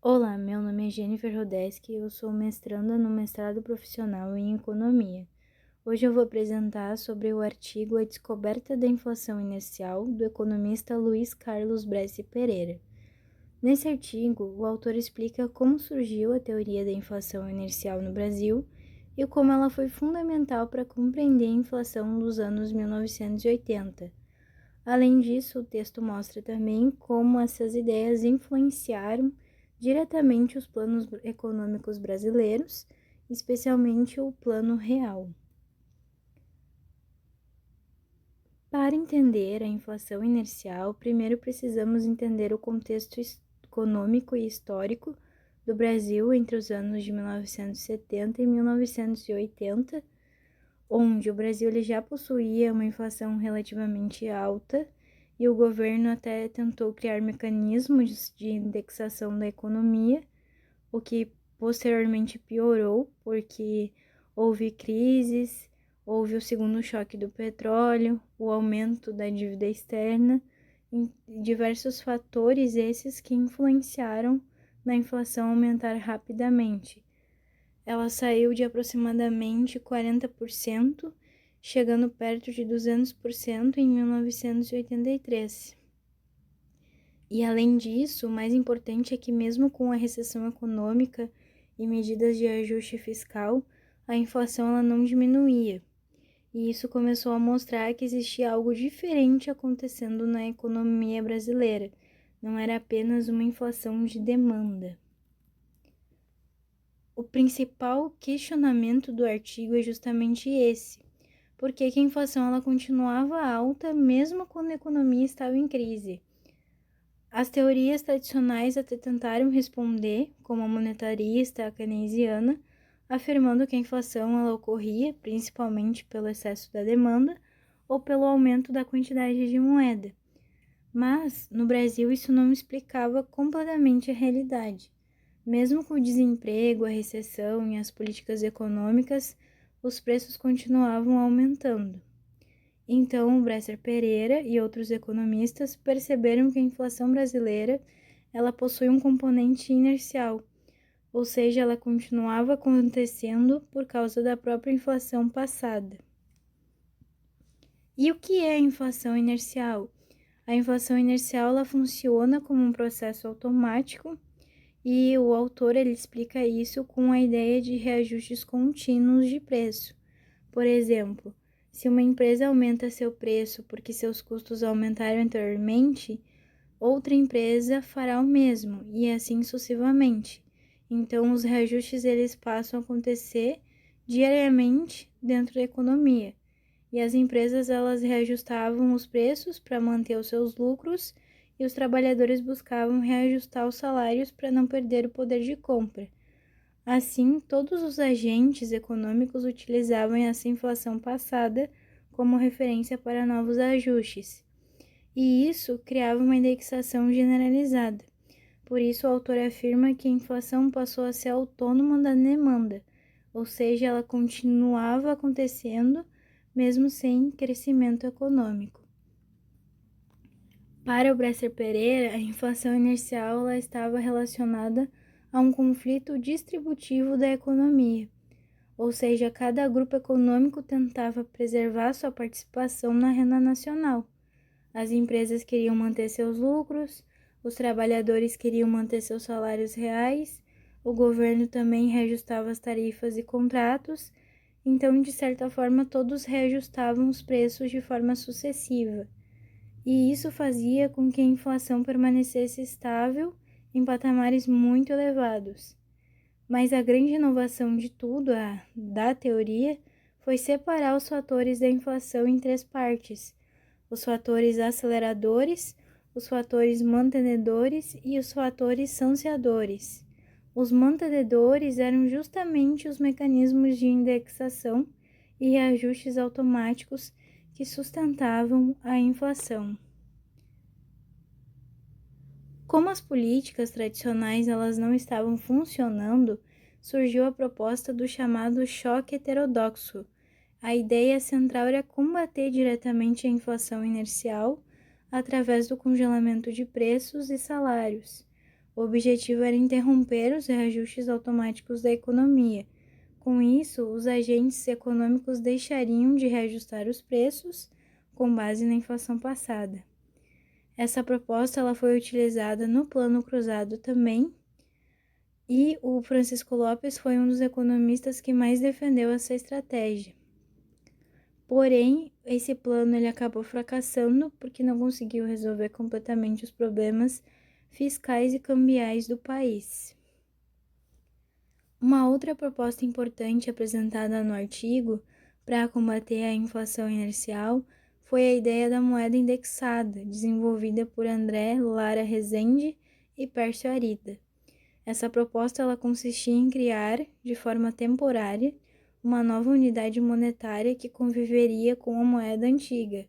Olá, meu nome é Jennifer Rodeski e eu sou mestranda no mestrado profissional em Economia. Hoje eu vou apresentar sobre o artigo A Descoberta da Inflação Inercial, do economista Luiz Carlos Bresci Pereira. Nesse artigo, o autor explica como surgiu a teoria da inflação inercial no Brasil e como ela foi fundamental para compreender a inflação dos anos 1980. Além disso, o texto mostra também como essas ideias influenciaram diretamente os planos econômicos brasileiros, especialmente o Plano Real. Para entender a inflação inercial, primeiro precisamos entender o contexto econômico e histórico do Brasil entre os anos de 1970 e 1980, onde o Brasil ele já possuía uma inflação relativamente alta e o governo até tentou criar mecanismos de indexação da economia, o que posteriormente piorou porque houve crises, houve o segundo choque do petróleo, o aumento da dívida externa, diversos fatores esses que influenciaram na inflação aumentar rapidamente. Ela saiu de aproximadamente 40%, chegando perto de 200% em 1983. E além disso, o mais importante é que mesmo com a recessão econômica e medidas de ajuste fiscal, a inflação ela não diminuía. E isso começou a mostrar que existia algo diferente acontecendo na economia brasileira. Não era apenas uma inflação de demanda. O principal questionamento do artigo é justamente esse: por que a inflação ela continuava alta mesmo quando a economia estava em crise? As teorias tradicionais até tentaram responder, como a monetarista, a keynesiana, afirmando que a inflação ela ocorria principalmente pelo excesso da demanda ou pelo aumento da quantidade de moeda. Mas, no Brasil, isso não explicava completamente a realidade. Mesmo com o desemprego, a recessão e as políticas econômicas, os preços continuavam aumentando. Então, o Bresser Pereira e outros economistas perceberam que a inflação brasileira ela possui um componente inercial, ou seja, ela continuava acontecendo por causa da própria inflação passada. E o que é a inflação inercial? A inflação inercial ela funciona como um processo automático e o autor ele explica isso com a ideia de reajustes contínuos de preço. Por exemplo, se uma empresa aumenta seu preço porque seus custos aumentaram anteriormente, outra empresa fará o mesmo e assim sucessivamente. Então, os reajustes eles passam a acontecer diariamente dentro da economia. E as empresas elas reajustavam os preços para manter os seus lucros e os trabalhadores buscavam reajustar os salários para não perder o poder de compra. Assim, todos os agentes econômicos utilizavam essa inflação passada como referência para novos ajustes, e isso criava uma indexação generalizada. Por isso, o autor afirma que a inflação passou a ser autônoma da demanda, ou seja, ela continuava acontecendo mesmo sem crescimento econômico. Para o Bresser Pereira, a inflação inercial ela estava relacionada a um conflito distributivo da economia, ou seja, cada grupo econômico tentava preservar sua participação na renda nacional. As empresas queriam manter seus lucros, os trabalhadores queriam manter seus salários reais, o governo também reajustava as tarifas e contratos, então, de certa forma, todos reajustavam os preços de forma sucessiva. E isso fazia com que a inflação permanecesse estável em patamares muito elevados. Mas a grande inovação de tudo, da teoria, foi separar os fatores da inflação em três partes: os fatores aceleradores, os fatores mantenedores e os fatores sanciadores. Os mantenedores eram justamente os mecanismos de indexação e reajustes automáticos que sustentavam a inflação. Como as políticas tradicionais elas não estavam funcionando, surgiu a proposta do chamado choque heterodoxo. A ideia central era combater diretamente a inflação inercial através do congelamento de preços e salários. O objetivo era interromper os reajustes automáticos da economia. Com isso, os agentes econômicos deixariam de reajustar os preços com base na inflação passada. Essa proposta ela foi utilizada no Plano Cruzado também, e o Francisco Lopes foi um dos economistas que mais defendeu essa estratégia. Porém, esse plano ele acabou fracassando porque não conseguiu resolver completamente os problemas fiscais e cambiais do país. Uma outra proposta importante apresentada no artigo para combater a inflação inercial foi a ideia da moeda indexada, desenvolvida por André Lara Rezende e Pércio Arida. Essa proposta ela consistia em criar, de forma temporária, uma nova unidade monetária que conviveria com a moeda antiga,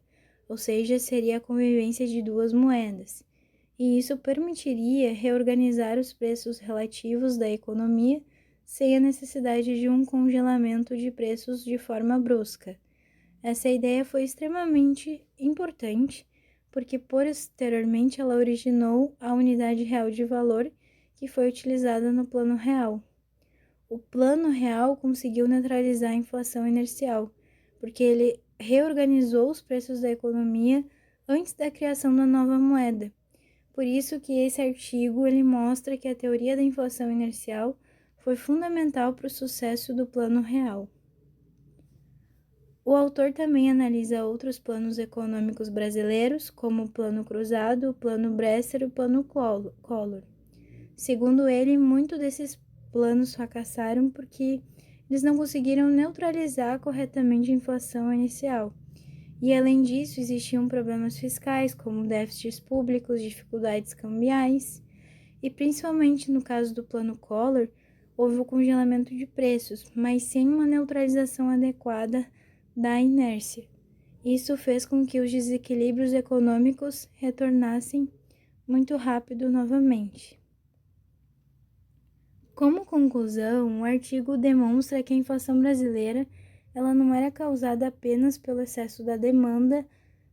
ou seja, seria a convivência de duas moedas. E isso permitiria reorganizar os preços relativos da economia sem a necessidade de um congelamento de preços de forma brusca. Essa ideia foi extremamente importante, porque posteriormente ela originou a unidade real de valor que foi utilizada no Plano Real. O Plano Real conseguiu neutralizar a inflação inercial, porque ele reorganizou os preços da economia antes da criação da nova moeda. Por isso que esse artigo ele mostra que a teoria da inflação inercial foi fundamental para o sucesso do Plano Real. O autor também analisa outros planos econômicos brasileiros, como o Plano Cruzado, o Plano Bresser e o Plano Collor. Segundo ele, muitos desses planos fracassaram porque eles não conseguiram neutralizar corretamente a inflação inicial. E além disso, existiam problemas fiscais, como déficits públicos, dificuldades cambiais, e principalmente no caso do Plano Collor, houve o congelamento de preços, mas sem uma neutralização adequada da inércia. Isso fez com que os desequilíbrios econômicos retornassem muito rápido novamente. Como conclusão, o artigo demonstra que a inflação brasileira ela não era causada apenas pelo excesso da demanda,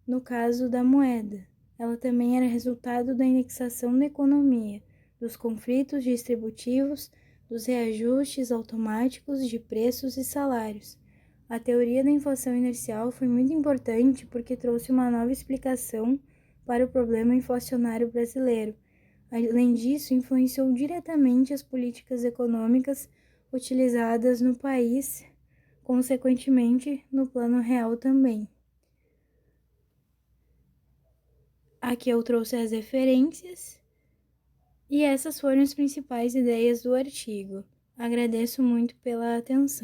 no caso da moeda. Ela também era resultado da indexação da economia, dos conflitos distributivos, dos reajustes automáticos de preços e salários. A teoria da inflação inercial foi muito importante porque trouxe uma nova explicação para o problema inflacionário brasileiro. Além disso, influenciou diretamente as políticas econômicas utilizadas no país, consequentemente no Plano Real também. Aqui eu trouxe as referências e essas foram as principais ideias do artigo. Agradeço muito pela atenção.